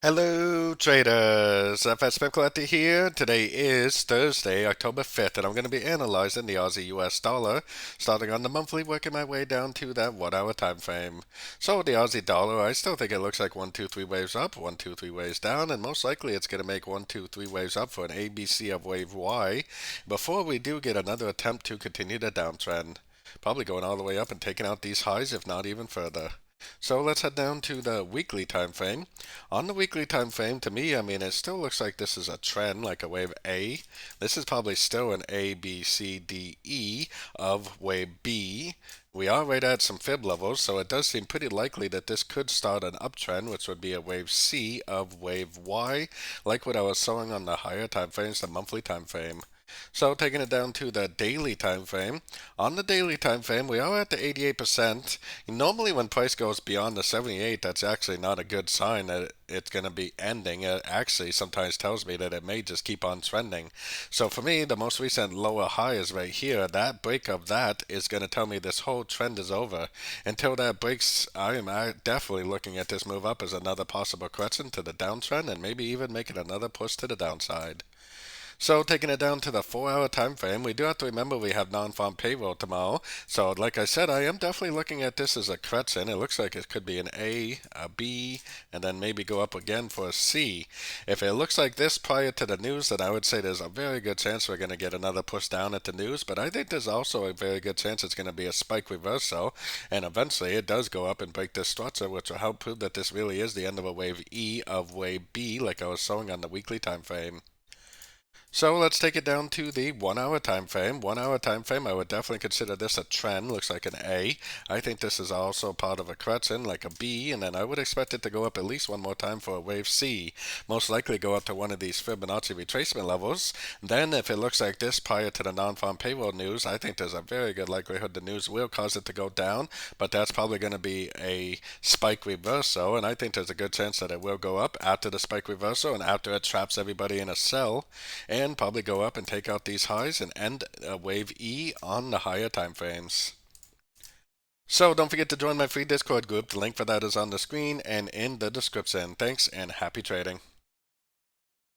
Hello traders, FX Pip Collector here. Today is Thursday, October 5th, and I'm going to be analyzing the Aussie US dollar, starting on the monthly, working my way down to that 1 hour time frame. So the Aussie dollar, I still think it looks like 1, 2, 3 waves up, 1, 2, 3 waves down, and most likely it's going to make 1, 2, 3 waves up for an ABC of wave Y before we do get another attempt to continue the downtrend. Probably going all the way up and taking out these highs, if not even further. So let's head down to the weekly time frame. On the weekly time frame, to me, I mean, it still looks like this is a trend, like a wave A. This is probably still an A, B, C, D, E of wave B. We are right at some fib levels, so it does seem pretty likely that this could start an uptrend, which would be a wave C of wave Y, like what I was showing on the higher time frames, the monthly time frame. So taking it down to the daily time frame. On the daily time frame, we are at the 88%. Normally when price goes beyond the 78, that's actually not a good sign that it's going to be ending. It actually sometimes tells me that it may just keep on trending. So for me, the most recent lower high is right here. That break of that is going to tell me this whole trend is over. Until that breaks, I am definitely looking at this move up as another possible correction to the downtrend and maybe even making another push to the downside. So taking it down to the 4 hour time frame, we do have to remember we have non-farm payroll tomorrow. So like I said, I am definitely looking at this as a correction. It looks like it could be an A, a B, and then maybe go up again for a C. If it looks like this prior to the news, then I would say there's a very good chance we're going to get another push down at the news. But I think there's also a very good chance it's going to be a spike reversal, and eventually it does go up and break this structure, which will help prove that this really is the end of a wave E of wave B, like I was showing on the weekly time frame. So let's take it down to the 1 hour time frame. 1 hour time frame, I would definitely consider this a trend. Looks like an A. I think this is also part of a correction, like a B, and then I would expect it to go up at least one more time for a wave C. Most likely go up to one of these Fibonacci retracement levels. Then, if it looks like this prior to the non-farm payroll news, I think there's a very good likelihood the news will cause it to go down, but that's probably going to be a spike reversal, and I think there's a good chance that it will go up after the spike reversal and after it traps everybody in a sell, and probably go up and take out these highs and end wave E on the higher time frames. So don't forget to join my free Discord group. The link for that is on the screen and in the description. Thanks and happy trading.